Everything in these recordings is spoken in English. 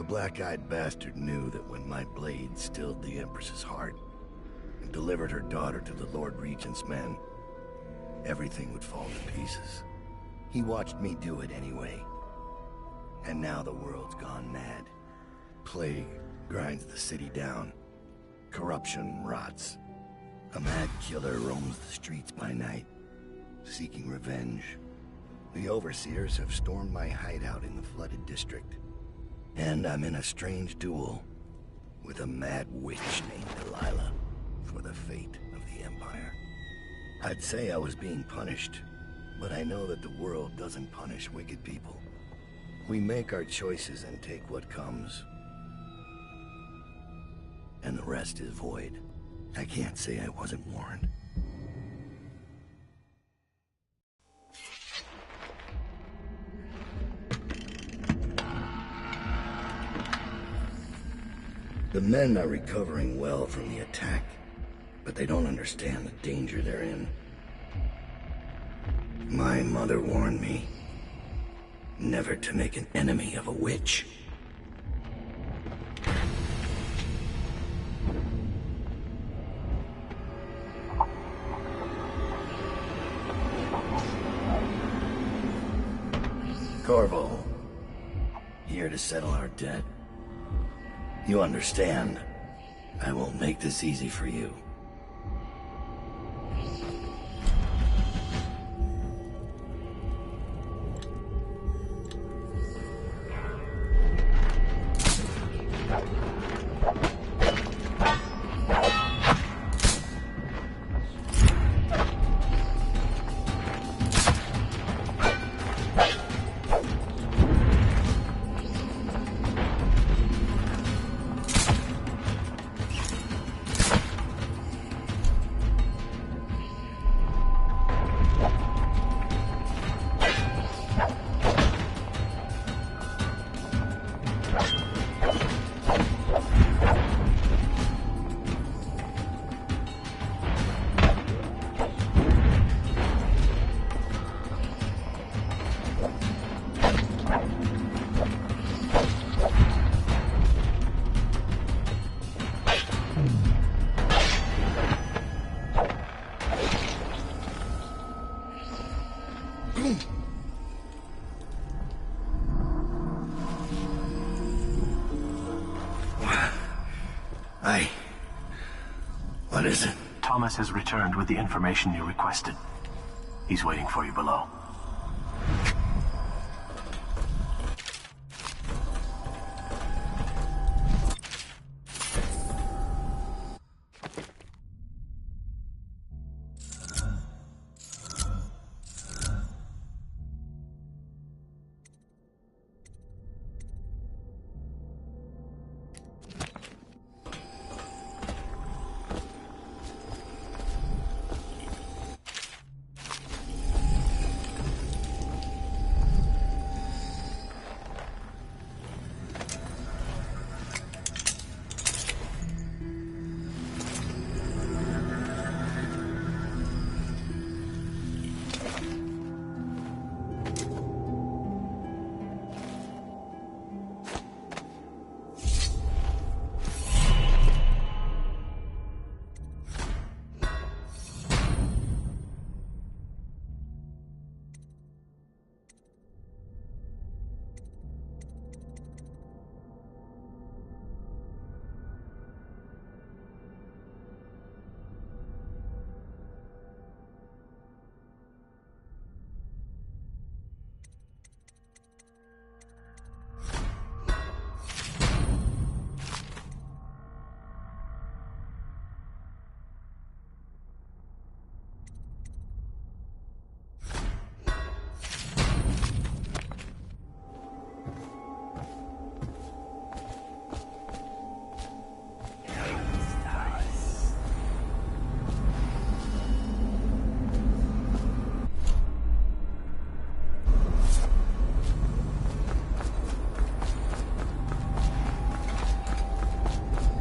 black-eyed bastard knew that when my blade stilled the Empress's heart and delivered her daughter to the Lord Regent's men, everything would fall to pieces. He watched me do it anyway. And now the world's gone mad. Plague grinds the city down. Corruption rots. A mad killer roams the streets by night, seeking revenge. The overseers have stormed my hideout in the flooded district. And I'm in a strange duel with a mad witch named Delilah for the fate of the Empire. I'd say I was being punished, but I know that the world doesn't punish wicked people. We make our choices and take what comes. And the rest is void. I can't say I wasn't warned. The men are recovering well from the attack, but they don't understand the danger they're in. My mother warned me never to make an enemy of a witch. Corvo, here to settle our debt. You understand, I won't make this easy for you. What is it? Thomas has returned with the information you requested. He's waiting for you below.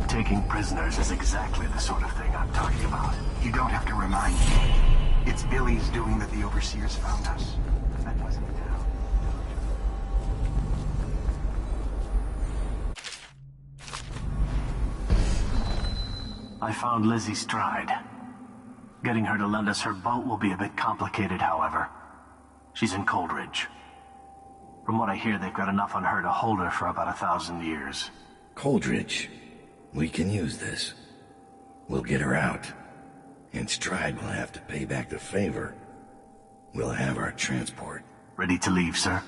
Taking prisoners is exactly the sort of thing I'm talking about. You don't have to remind me. It's Billy's doing that the Overseers found us. That wasn't down. I found Lizzie Stride. Getting her to lend us her boat will be a bit complicated, however. She's in Coldridge. From what I hear, they've got enough on her to hold her for about 1,000 years. Coldridge. We can use this. We'll get her out. And Stride will have to pay back the favor. We'll have our transport. Ready to leave, sir?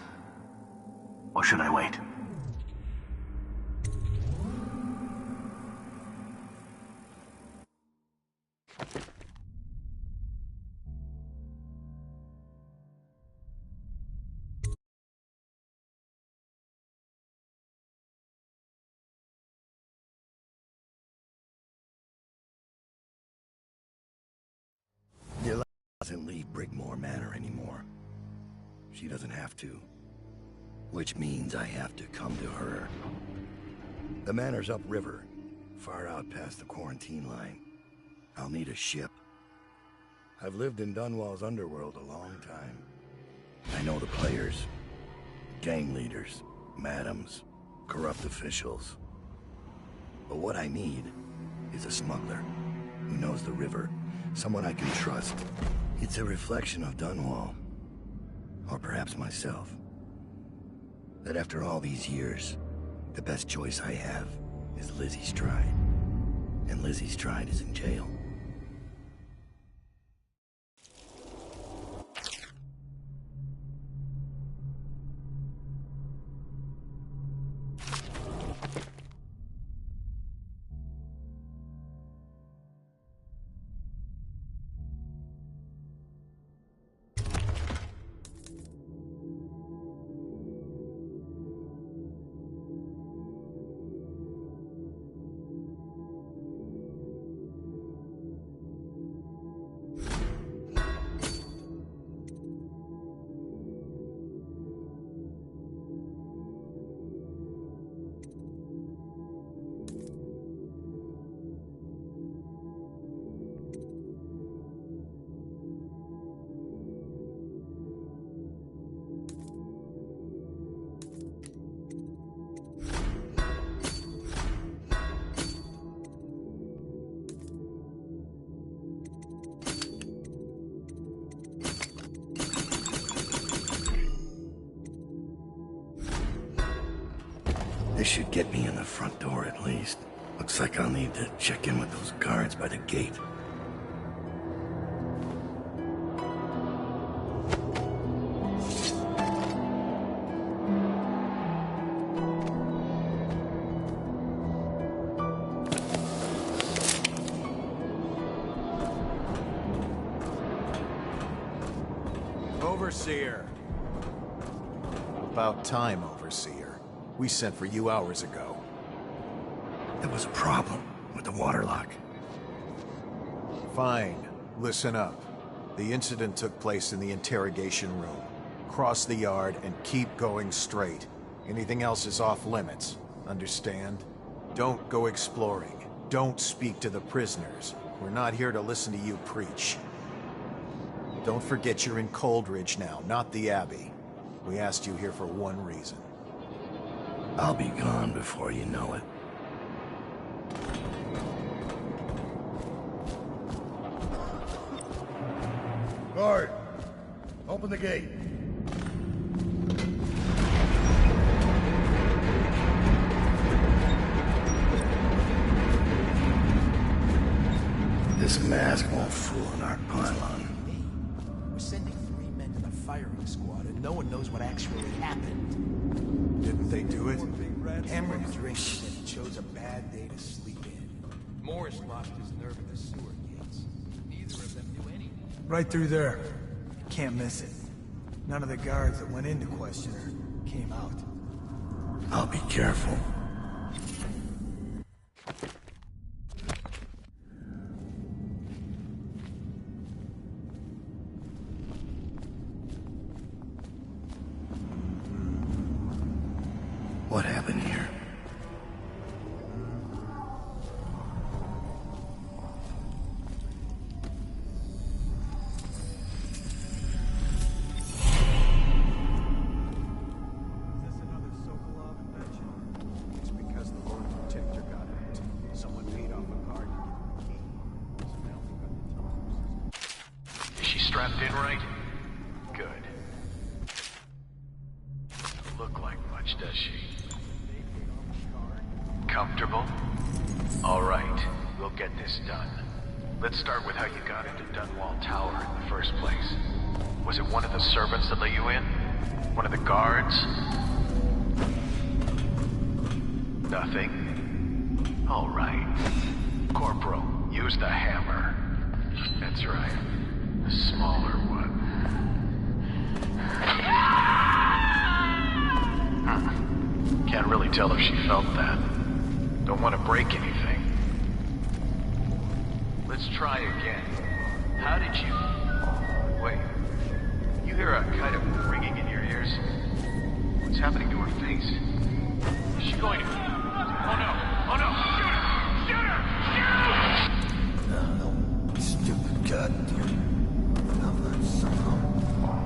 Or should I wait? Yolanda doesn't leave Brigmore Manor anymore. She doesn't have to. Which means I have to come to her. The manor's upriver, far out past the quarantine line. I'll need a ship. I've lived in Dunwall's underworld a long time. I know the players. Gang leaders, madams, corrupt officials. But what I need is a smuggler who knows the river. Someone I can trust. It's a reflection of Dunwall. Or perhaps myself. That after all these years, the best choice I have is Lizzie Stride. And Lizzie Stride is in jail. This should get me in the front door at least. Looks like I'll need to check in with those guards by the gate. Overseer. About time, Overseer. We sent for you hours ago. There was a problem with the waterlock. Fine. Listen up. The incident took place in the interrogation room. Cross the yard and keep going straight. Anything else is off limits. Understand? Don't go exploring. Don't speak to the prisoners. We're not here to listen to you preach. Don't forget you're in Coldridge now, not the Abbey. We asked you here for one reason. I'll be gone before you know it. Guard! Open the gate. This mask won't fool an arc pylon. We're sending 3 men to the firing squad, and no one knows what actually happened. Didn't they do it? Cameron drinks and chose a bad day to sleep in. Morris lost his nerve at the sewer gates. Neither of them knew anything. Right through there. Can't miss it. None of the guards that went in to question her came out. I'll be careful. What happened here? It's because the Lord Protector got out. Someone paid off a guard. strapped in right? Good. Doesn't look like much, does she? Comfortable? All right, we'll get this done. Let's start with how you got into Dunwall Tower in the first place. Was it one of the servants that let you in? One of the guards? Nothing? All right. Corporal, use the hammer. That's right. The smaller one. Can't really tell if she felt that. Don't want to break anything. Let's try again. How did you... Wait. You hear a kind of ringing in your ears? What's happening to her face? Is she going to... Oh no! Oh no! Shoot her! Shoot her! Shoot! No, stupid goddamn. I'm not somehow.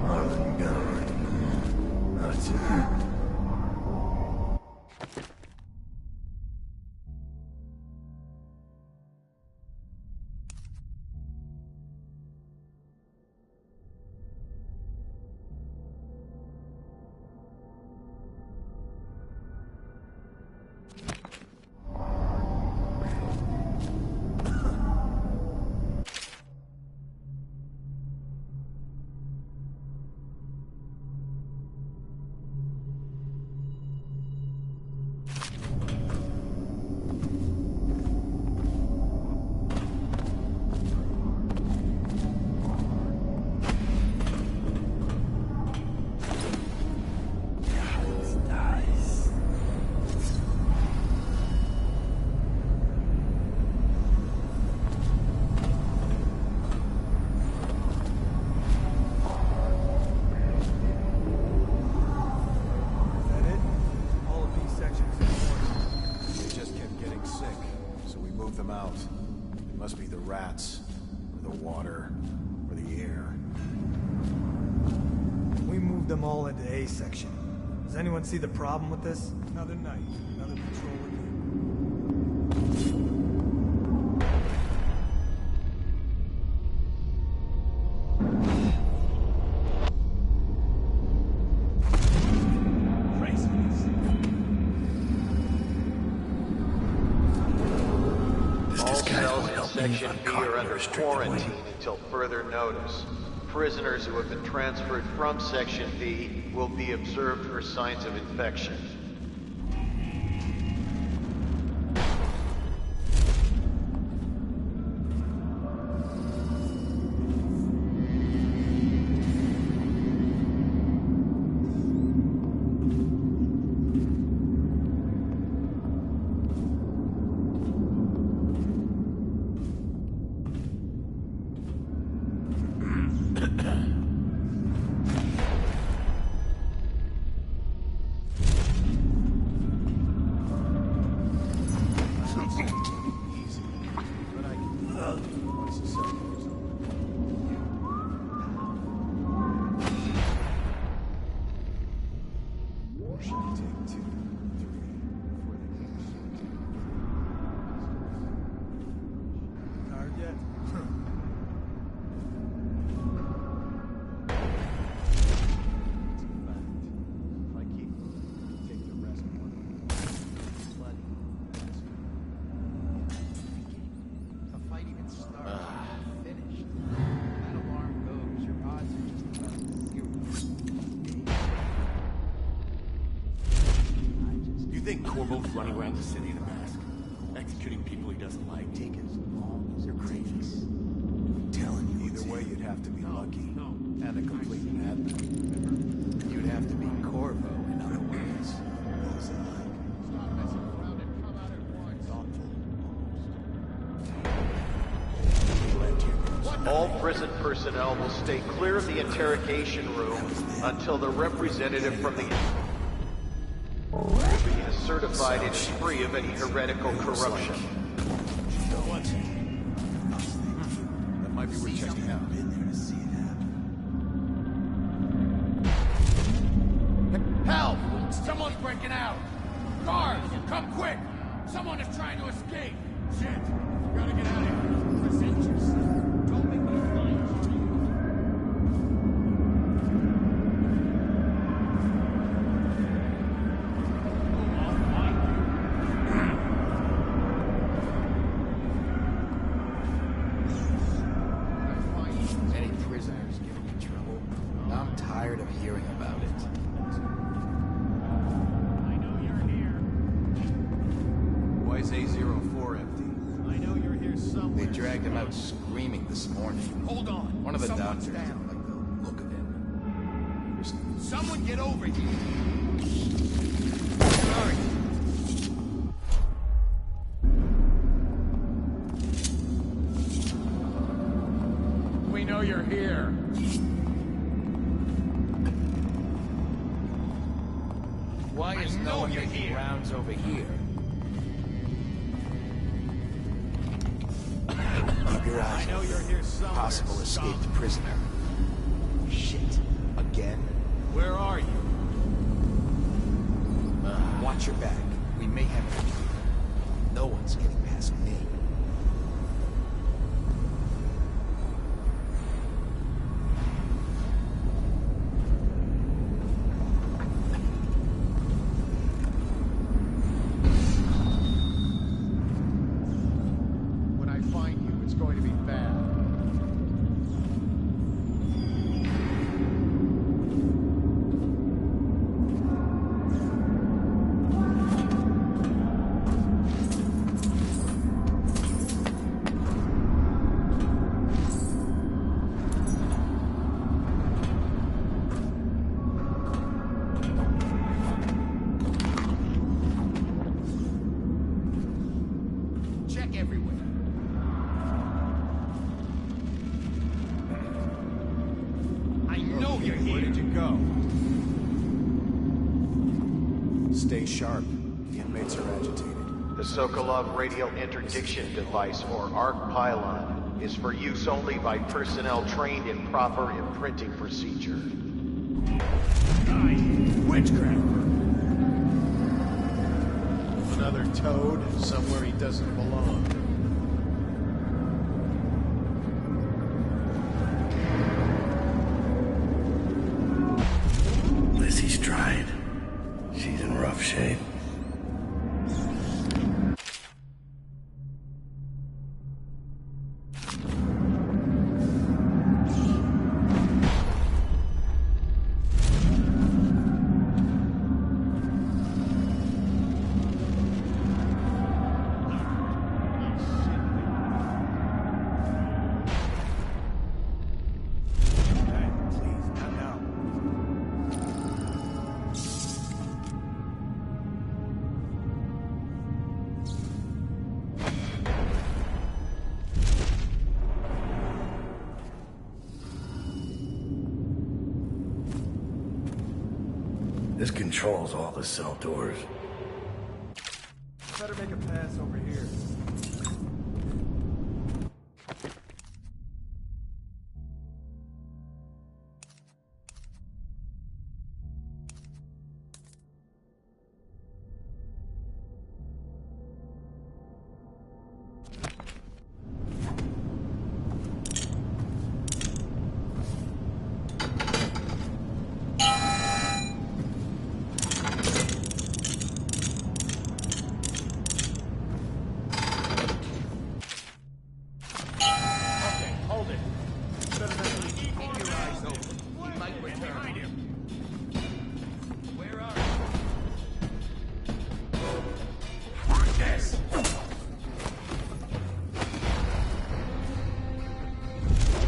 I'm God. That's it. Them all into A section. Does anyone see the problem with this? Another night, another patrol This guy will help me. Section B are under quarantine until further notice. Prisoners who have been transferred from Section B will be observed for signs of infection. Corvo's running around the city in a mask, executing people he doesn't like. Take his balls. You're crazy. I'm telling you, either way, you'd have to be lucky. And a complete madman. You'd have to be Corvo, in other words. What was it like? Stop messing around and come out at once. All prison personnel will stay clear of the interrogation room until the representative from the is certified and is free of any heretical corruption. That might be worth checking out. Help! Someone's breaking out! Guards, come quick! Someone is trying to escape! Shit! We gotta get out of here! Present yourself. Don't make me find you. is A04 empty? I know you're here somewhere. They dragged him out screaming this morning. Hold on. One of the Someone's doctors down. didn't like the look of him. Someone get over here. Sorry. We know you're here. Why is no one making rounds over here? Keep your eyes I know open. you're here somewhere. Possible escaped prisoner. Shit. Again? Where are you? Watch your back. We may have it here. No one's getting past me. When I find you, it's going to be bad. Check everywhere. I know you're here. Where did you go? Stay sharp. The inmates are agitated. The Sokolov radial interdiction device, or ARC pylon, is for use only by personnel trained in proper imprinting procedure. Witchcraft. Another toad somewhere he doesn't belong. Lizzie's tried. She's in rough shape. Please, not now. This controls all the cell doors. Better make a pass over here. Okay, hold it. Keep your eyes open. He might return. Behind him. Where are you? This.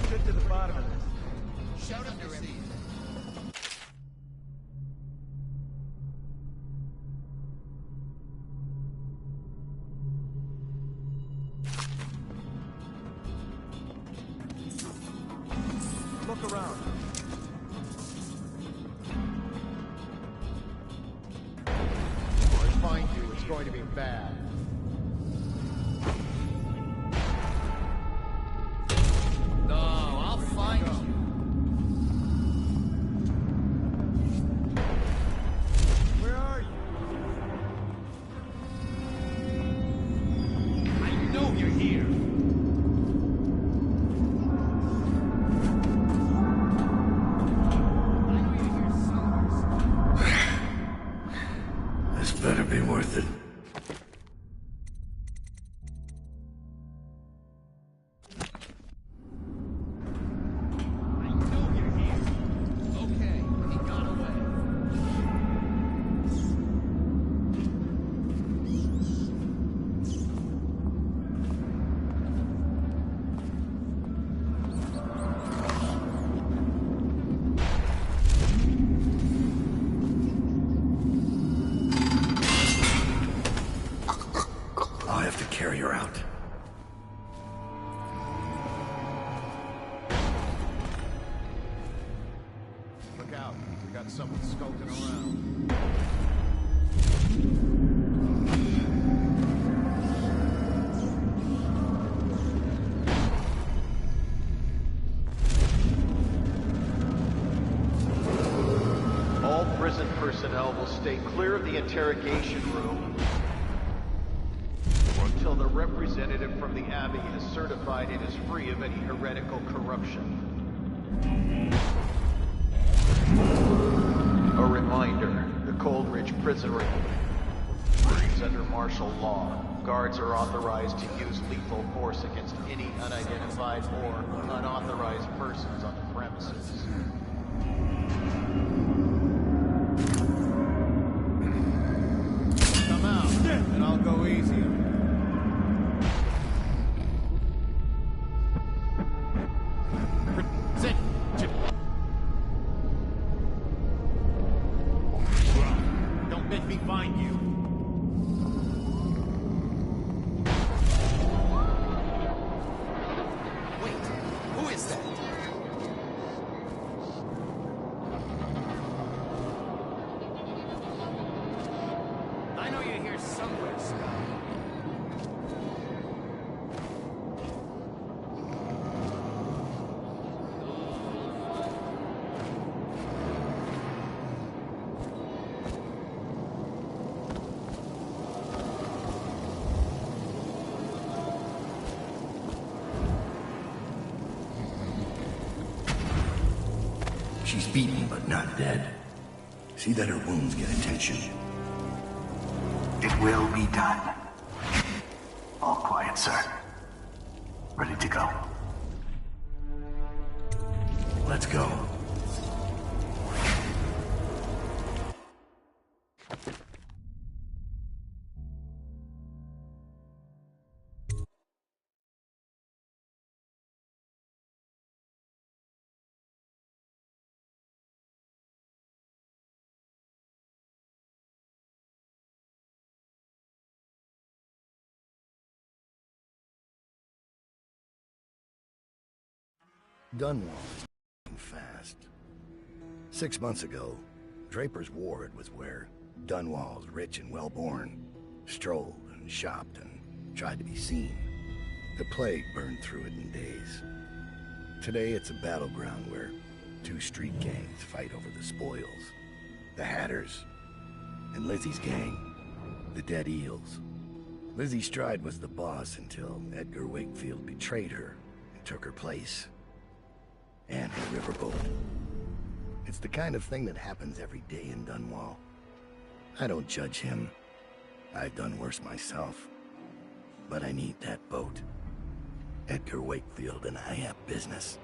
Get to the bottom of this. Shout him to him. Look around. If I find you, it's going to be bad. No, I'll find you. Where are you? I know you're here. This better be worth it. I know you're here. Okay, he got away. carry her out. Look out. We got someone skulking around. All prison personnel will stay clear of the interrogation room until the representative from the Abbey has certified it is free of any heretical corruption. A reminder, the Coldridge prison is under martial law. Guards are authorized to use lethal force against any unidentified or unauthorized persons on the premises. Come out, and I'll go easy on you. Don't make me find you. Wait, who is that? I know you're here somewhere, Scott. She's beaten, but not dead. See that her wounds get attention. It will be done. All quiet, sir. Ready to go. Let's go. Dunwall is moving fast. 6 months ago, Draper's Ward was where Dunwall's rich and well-born strolled and shopped and tried to be seen. The plague burned through it in days. Today it's a battleground where two street gangs fight over the spoils. The Hatters and Lizzie's gang, the Dead Eels. Lizzie Stride was the boss until Edgar Wakefield betrayed her and took her place. And her riverboat. It's the kind of thing that happens every day in Dunwall. I don't judge him. I've done worse myself. But I need that boat. Edgar Wakefield and I have business.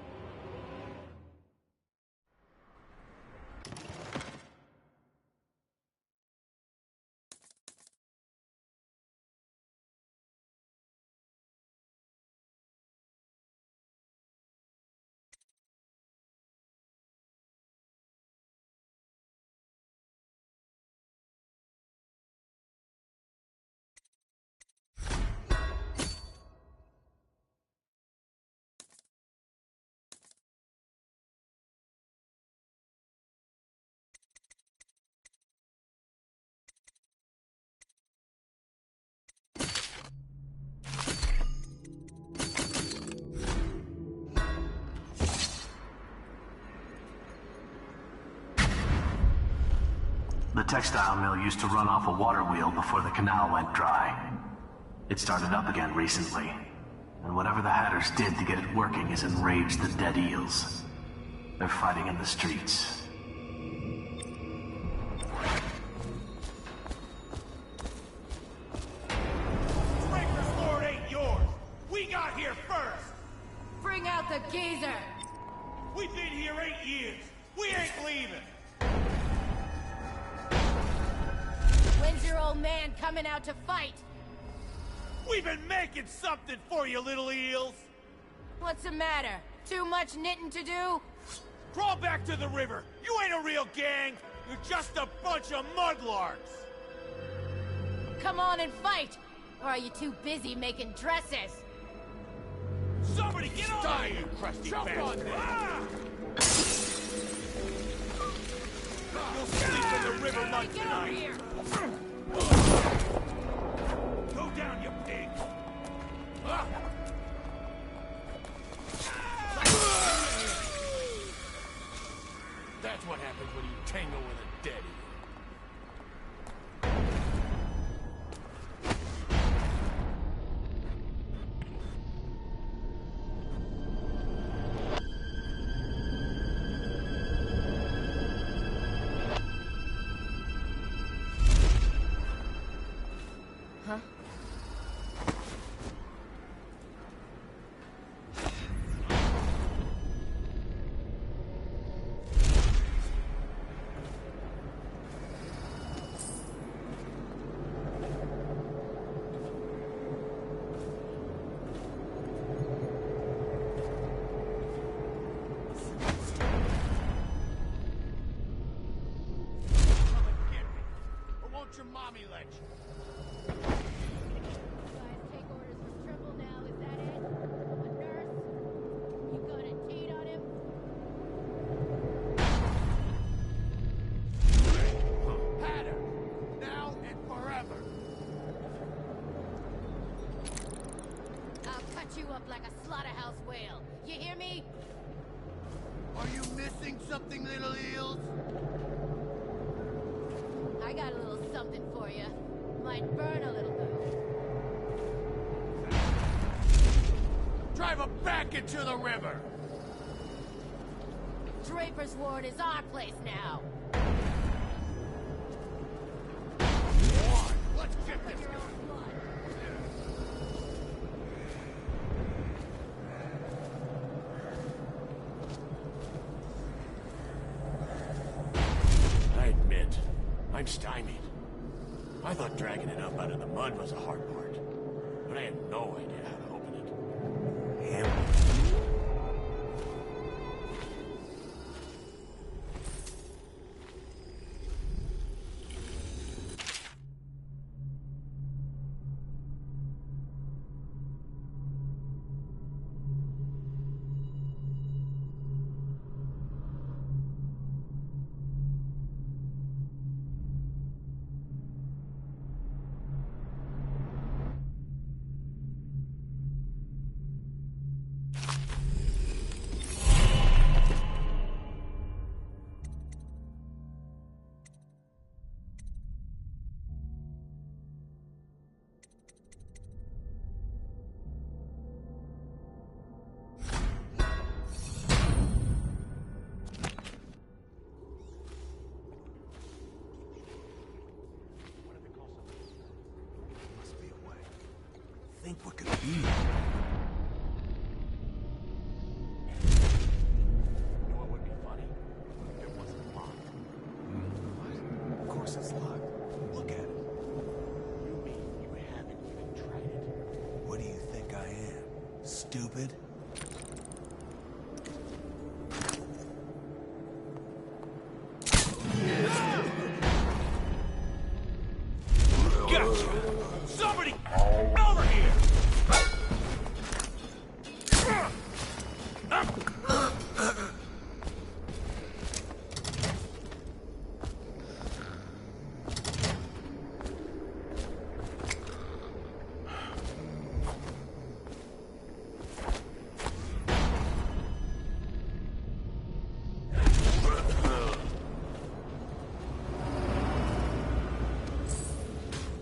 The textile mill used to run off a water wheel before the canal went dry. It started up again recently, and whatever the Hatters did to get it working has enraged the Dead Eels. They're fighting in the streets. Breaker's Lord ain't yours! We got here first! Bring out the geezer! We've been here 8 years! We ain't leaving! When's your old man coming out to fight? We've been making something for you, little eels! What's the matter? Too much knitting to do? Crawl back to the river! You ain't a real gang! You're just a bunch of mudlarks! Come on and fight! Or are you too busy making dresses? Somebody get over here, you crusty bastard! You'll sleep in the river mud Get over tonight! here! Go down, you pig! That's what happens when you tangle with a dead. Huh? Or won't your mommy let you? Guys take orders from Triple now, is that it? A nurse? You gonna cheat on him? Had her! Now and forever! I'll cut you up like a slaughterhouse whale. You hear me? Are you missing something, little eels? I got a little something for you. Might burn a little though. Drive her back into the river! Draper's Ward is our place now. Let's get this Your guy! own blood. I admit, I'm stymied. I thought dragging it up out of the mud was the hard part. But I had no idea how to open it. Must be a way. Think what could it be? You know what would be funny? If it wasn't locked. What? Of course it's locked. Look at it. You mean you haven't even tried it? What do you think I am? Stupid? Gotcha! Somebody over here!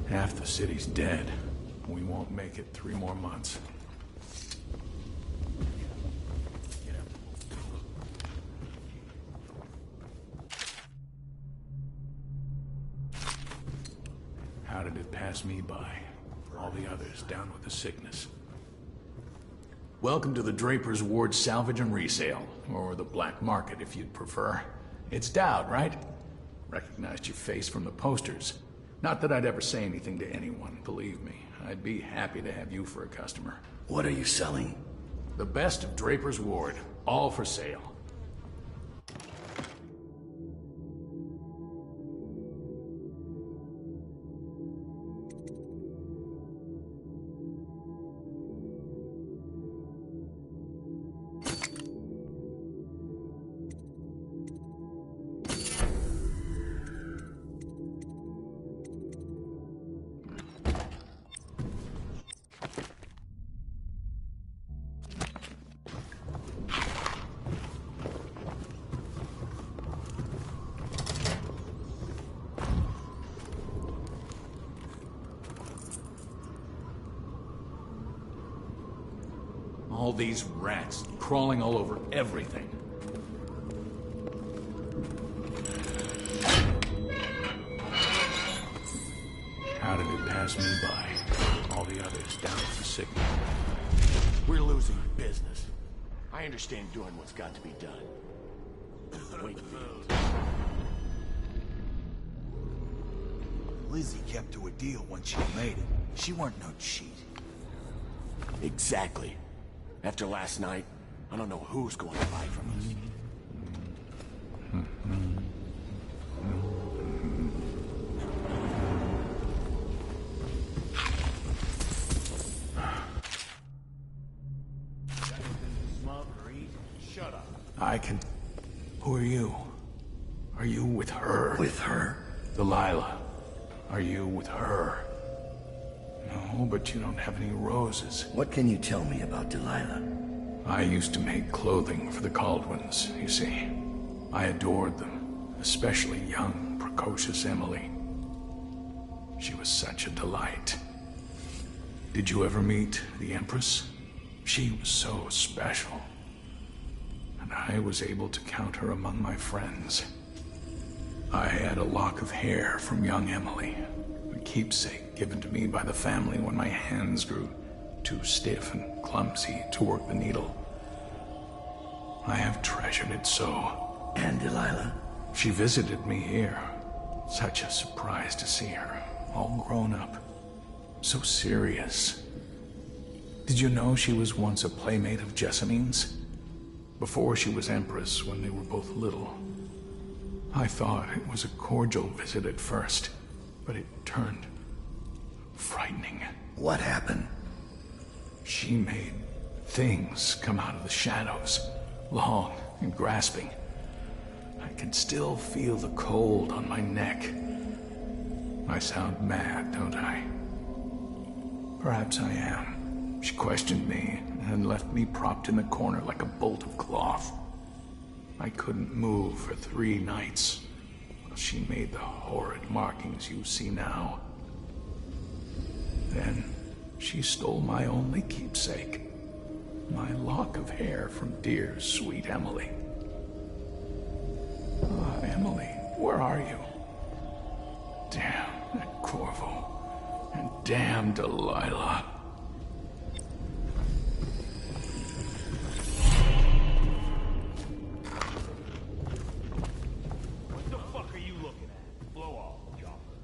Half the city's dead. We won't make it 3 more months. How did it pass me by? All the others down with the sickness. Welcome to the Draper's Ward Salvage and Resale, or the Black Market if you'd prefer. It's Dowd, right? Recognized your face from the posters. Not that I'd ever say anything to anyone, believe me. I'd be happy to have you for a customer. What are you selling? The best of Draper's Ward, all for sale. All these rats crawling all over everything. How did it pass me by? All the others down at the signal. We're losing business. I understand doing what's got to be done. Wakefield. Lizzie kept to a deal when she made it. She weren't no cheat. Exactly. After last night, I don't know who's going to buy from us. Shut up. I can... Who are you? Are you with her? With her? Delilah. Are you with her? No, but you don't have any roses. What can you tell me about Delilah? I used to make clothing for the Caldwins, you see. I adored them, especially young, precocious Emily. She was such a delight. Did you ever meet the Empress? She was so special. And I was able to count her among my friends. I had a lock of hair from young Emily, a keepsake given to me by the family when my hands grew too stiff and clumsy to work the needle. I have treasured it so. And Delilah? She visited me here. Such a surprise to see her, all grown up. So serious. Did you know she was once a playmate of Jessamine's? Before she was Empress, when they were both little. I thought it was a cordial visit at first, but it turned frightening. What happened? She made things come out of the shadows, long and grasping. I can still feel the cold on my neck. I sound mad, don't I? Perhaps I am. She questioned me and left me propped in the corner like a bolt of cloth. I couldn't move for 3 nights. She made the horrid markings you see now. Then she stole my only keepsake, my lock of hair from dear, sweet Emily. Ah, Emily, where are you? Damn that Corvo, and damn Delilah. What the fuck are you looking at? Blow off, Chopper.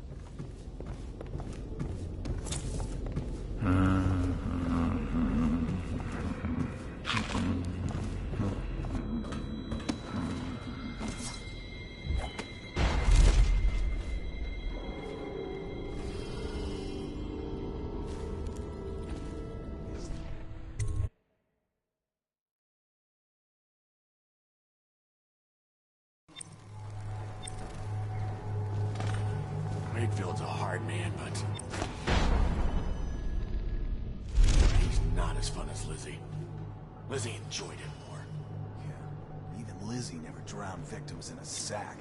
Wakefield's a hard man, but he's not as fun as Lizzie. Lizzie enjoyed it more. Yeah, even Lizzie never drowned victims in a sack.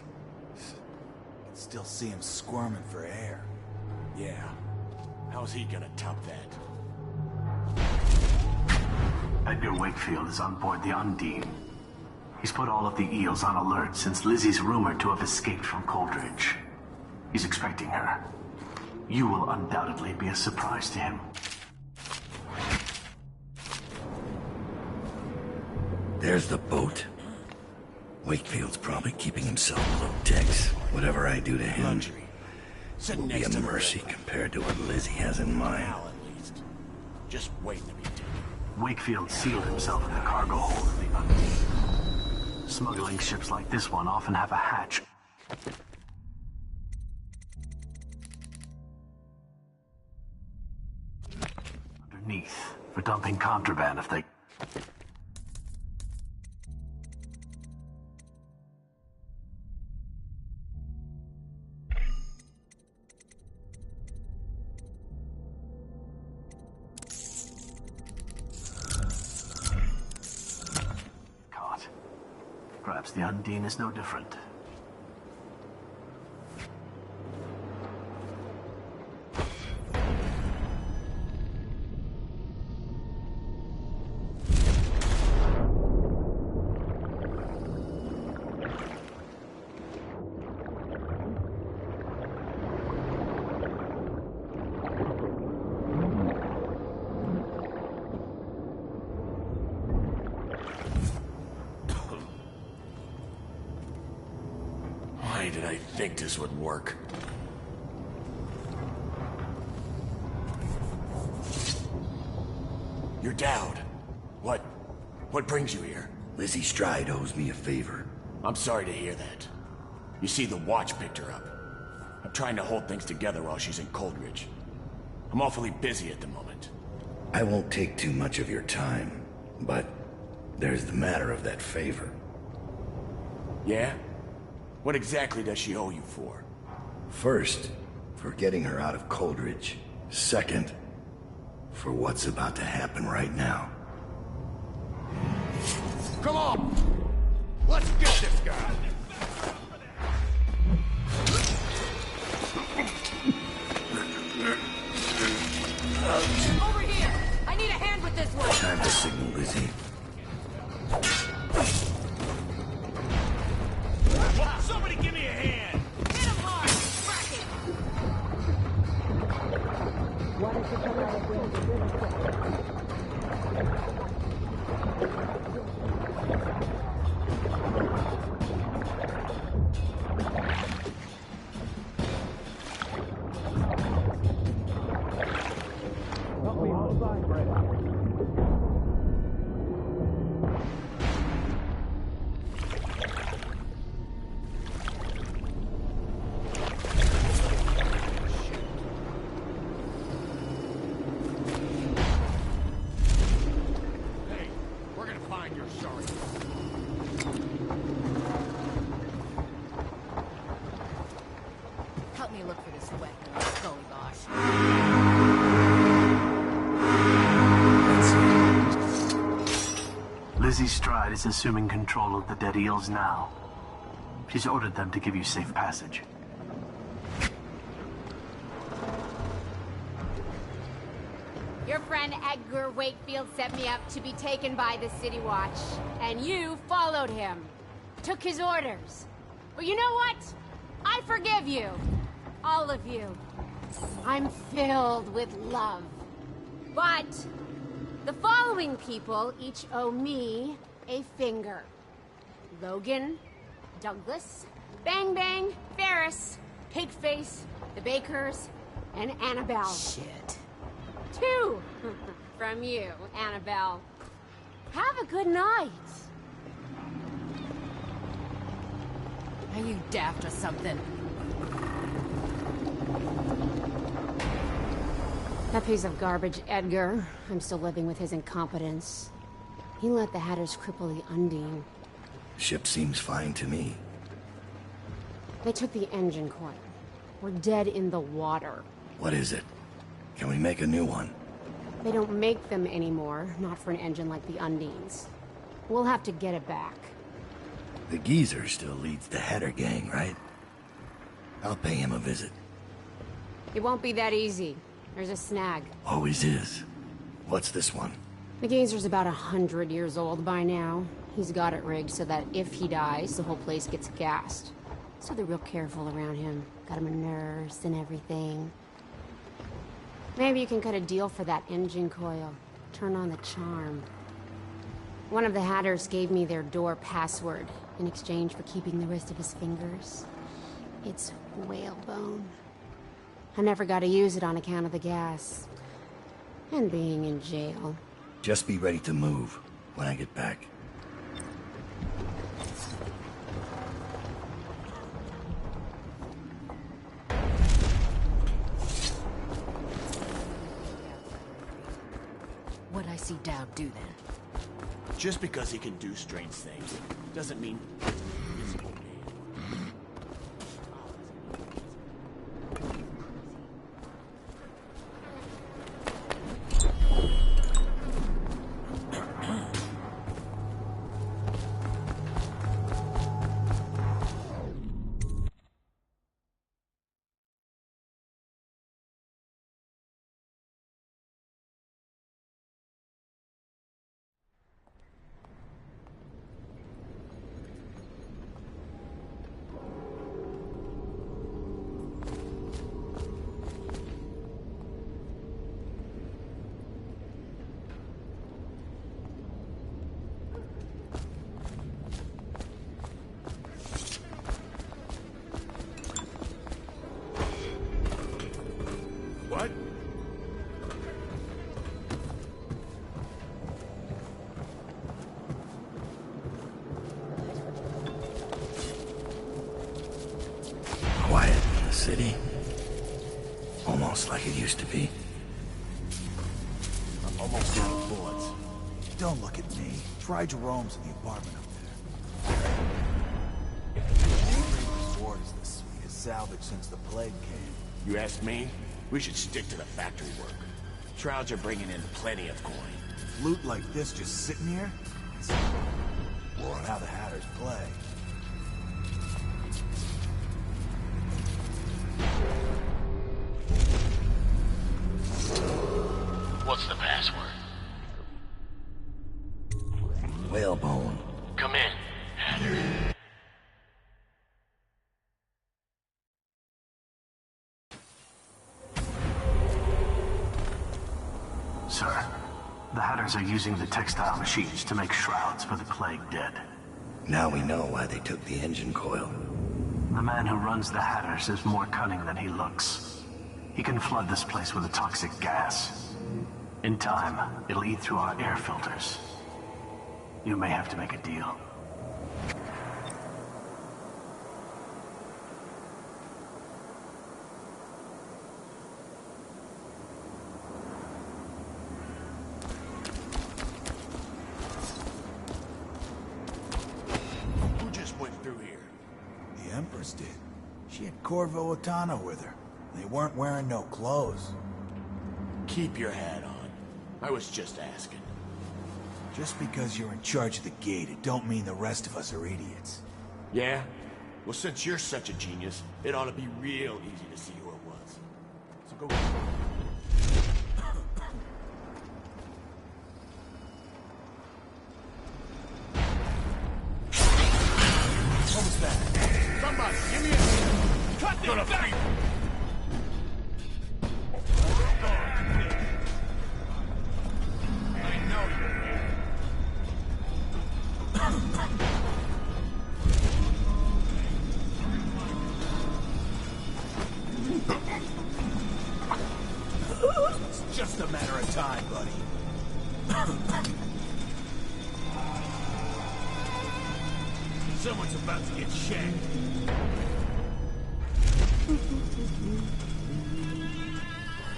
I can still see him squirming for air. Yeah. How's he gonna top that? Edgar Wakefield is on board the Undine. He's put all of the eels on alert since Lizzie's rumored to have escaped from Coldridge. He's expecting her. You will undoubtedly be a surprise to him. There's the boat. Wakefield's probably keeping himself below decks. Whatever I do to him Luxury. will Sitting be next a to mercy the river. compared to what Lizzie has in mind. Now, at least. Just waiting to be taken. Wakefield sealed himself in the cargo hold of the Undine. Smuggling ships like this one often have a hatch. Underneath, for dumping contraband if they... Caught. Perhaps the Undine is no different. think this would work. You're Dowd. What brings you here? Lizzie Stride owes me a favor. I'm sorry to hear that. You see, the watch picked her up. I'm trying to hold things together while she's in Coldridge. I'm awfully busy at the moment. I won't take too much of your time, but there's the matter of that favor. Yeah? What exactly does she owe you for? First, for getting her out of Coldridge. Second, for what's about to happen right now. Come on! Let's get this guy! Over here! I need a hand with this one! Time to signal Lizzie. Somebody give me a hand! Hit him hard! Hey, we're gonna find your sorry. Help me look for this weapon, Scully Bosh. Lizzie Stride is assuming control of the Dead Eels now. She's ordered them to give you safe passage. Your friend Edgar Wakefield set me up to be taken by the City Watch, and you followed him. Took his orders. Well, you know what? I forgive you. All of you. I'm filled with love. But the following people each owe me a finger. Logan, Douglas, Bang Bang, Ferris, Pigface, the Bakers, and Annabelle. Shit. 2 from you, Annabelle. Have a good night. Are you daft or something? That piece of garbage, Edgar. I'm still living with his incompetence. He let the Hatters cripple the Undine. Ship seems fine to me. They took the engine coil. We're dead in the water. What is it? Can we make a new one? They don't make them anymore, not for an engine like the Undine's. We'll have to get it back. The geezer still leads the Hatter gang, right? I'll pay him a visit. It won't be that easy. There's a snag. Always is. What's this one? The geezer's about 100 years old by now. He's got it rigged so that if he dies, the whole place gets gassed. So they're real careful around him. Got him a nurse and everything. Maybe you can cut a deal for that engine coil. Turn on the charm. One of the Hatters gave me their door password in exchange for keeping the rest of his fingers. It's whalebone. I never got to use it on account of the gas. And being in jail. Just be ready to move when I get back. What'd I see Dowd do then? Just because he can do strange things doesn't mean he's a good man. almost out of bullets. Don't look at me. Try Jerome's in the apartment up there. The sword is the sweetest salvage since the plague came. You ask me? We should stick to the factory work. Shrouds are bringing in plenty of coin. Loot like this just sitting here? Or how the Hatters play. What's the password? Whalebone. Come in, Hatter. Sir, the Hatters are using the textile machines to make shrouds for the plague dead. Now we know why they took the engine coil. The man who runs the Hatters is more cunning than he looks. He can flood this place with a toxic gas. In time, it'll eat through our air filters. You may have to make a deal. Who just went through here? The Empress did. She had Corvo Otana with her. They weren't wearing no clothes. Keep your hat on. I was just asking. Just because you're in charge of the gate, it don't mean the rest of us are idiots. Yeah? Well, since you're such a genius, it ought to be real easy to see who it was. So go... What was that? Somebody, give me a... Cut this back! It's just a matter of time, buddy. Someone's about to get shanked.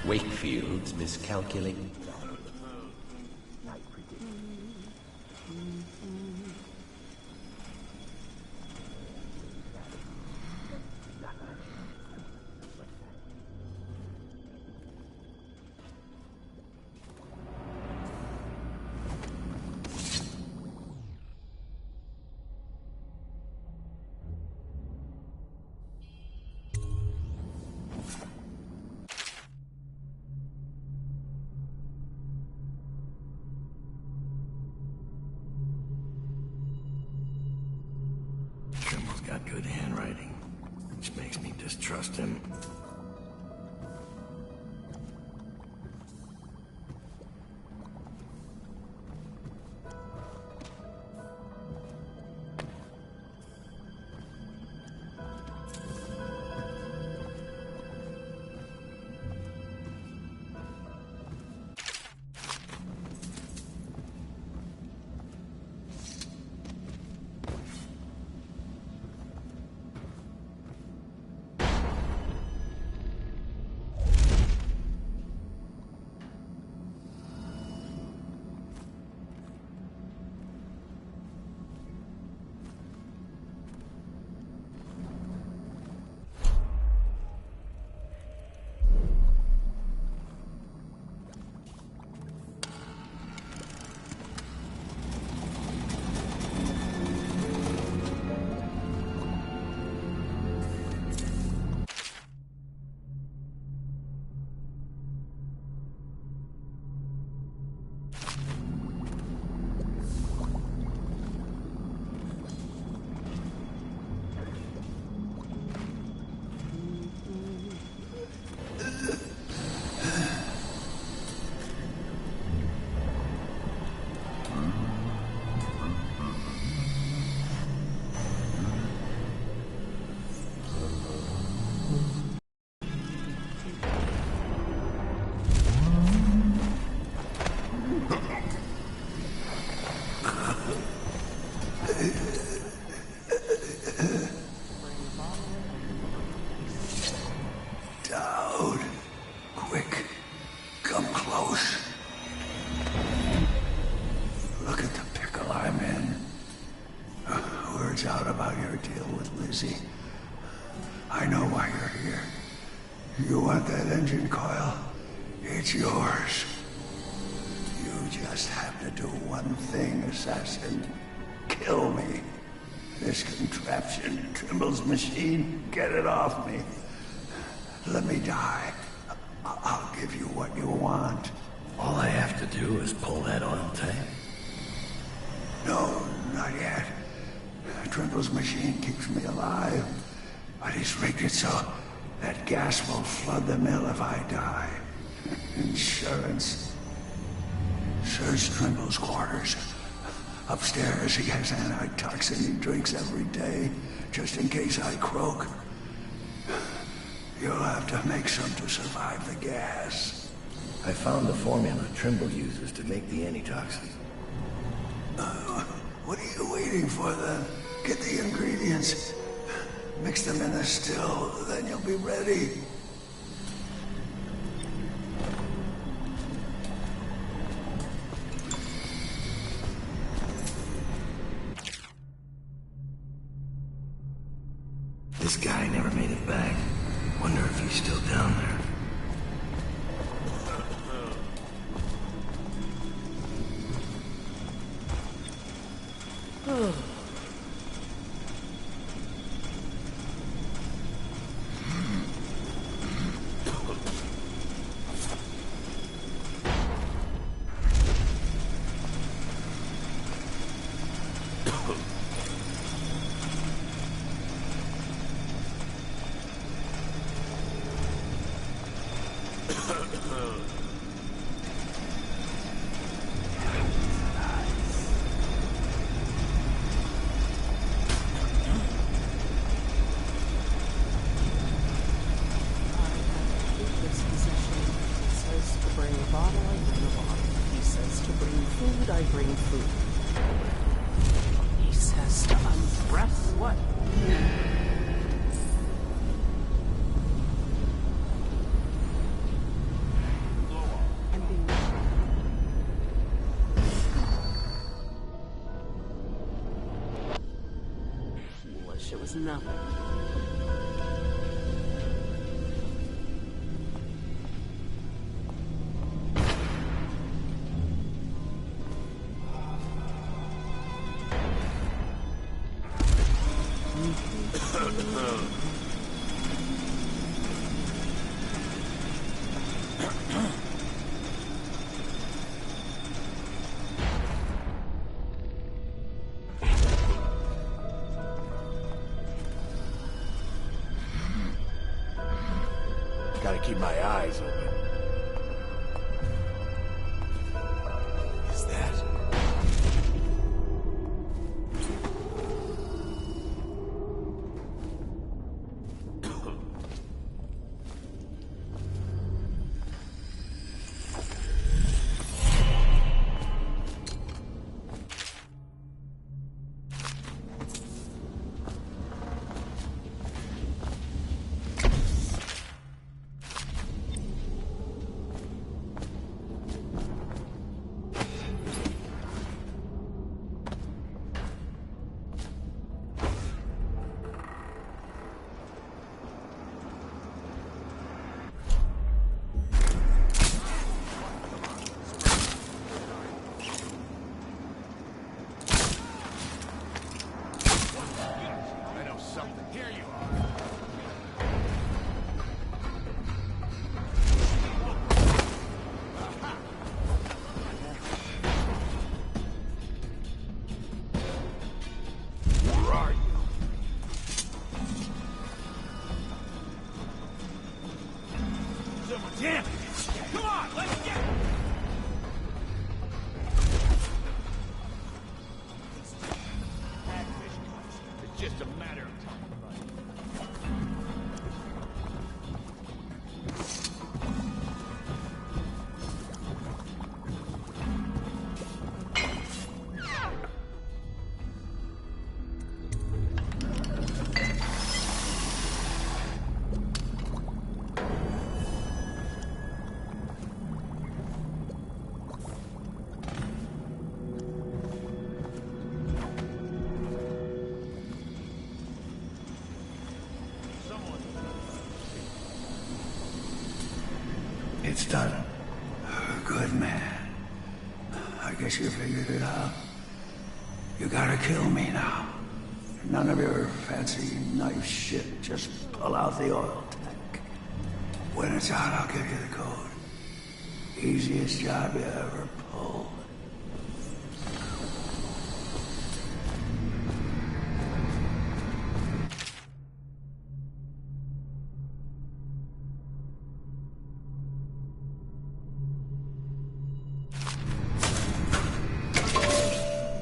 Wakefield's miscalculating. Trimble's got good handwriting, which makes me distrust him. It's yours. You just have to do one thing, assassin. Kill me. This contraption, Trimble's machine, get it off me. Let me die. I'll give you what you want. All I have to do is pull that oil tank. No, not yet. Trimble's machine keeps me alive, but he's rigged it so that gas will flood the mill if I die. Insurance. Search Trimble's quarters. Upstairs, he has antitoxin he drinks every day, just in case I croak. You'll have to make some to survive the gas. I found the formula Trimble uses to make the antitoxin. What are you waiting for, then? Get the ingredients. Mix them in the still, then you'll be ready. This guy never made it back. Wonder if he's still down there. It was nothing. Gotta keep my eyes open. Is that? Damn it! Come on, let's get... It's just a matter of time. It's done. guess you figured it out. You gotta kill me now. None of your fancy knife shit. Just pull out the oil tank. When it's out, I'll give you the code. Easiest job you ever pulled.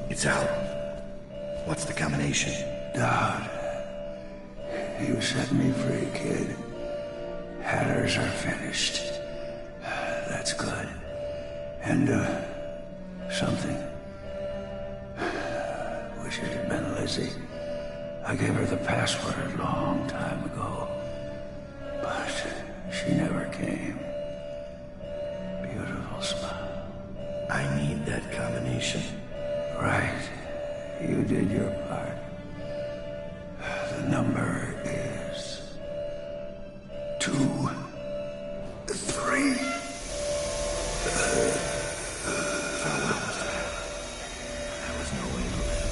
It's out. What's the combination? Dad, you set me free, kid. Hatters are finished. That's good. And, something. Wish it had been Lizzie. I gave her the password a long time ago. But she never came. Beautiful smile. I need that combination. Right. You did your part. The number is 2, 3. Farewell, Mr. Hatter. There was no way to live.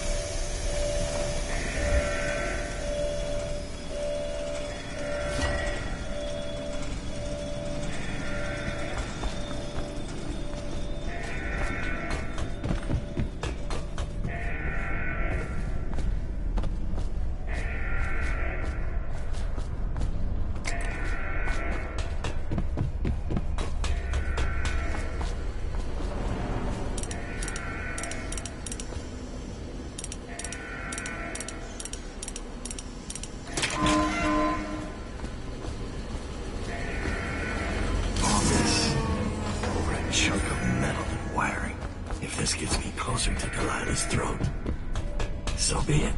To Delilah's throat. So be it.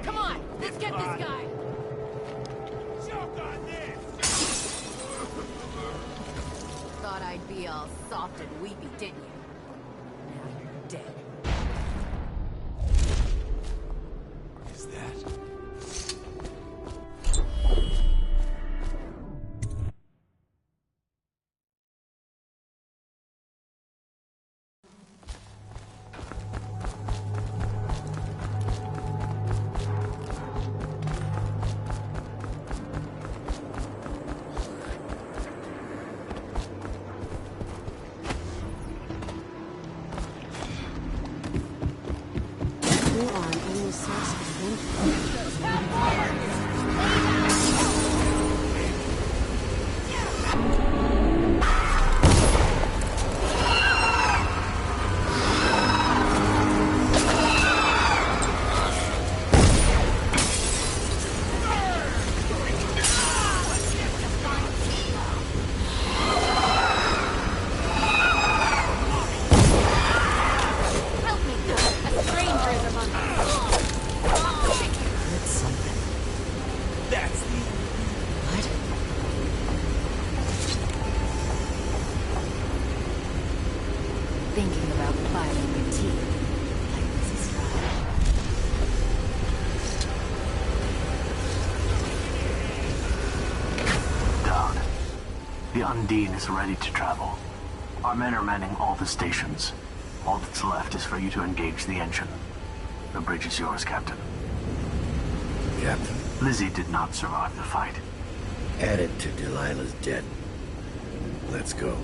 Come on, let's get this guy. Choke on this! Thought I'd be all soft and weepy, didn't you? Now you're dead. What is that? Undine is ready to travel. Our men are manning all the stations. All that's left is for you to engage the engine. The bridge is yours, Captain. Captain? Lizzie did not survive the fight. Add it to Delilah's debt. Let's go.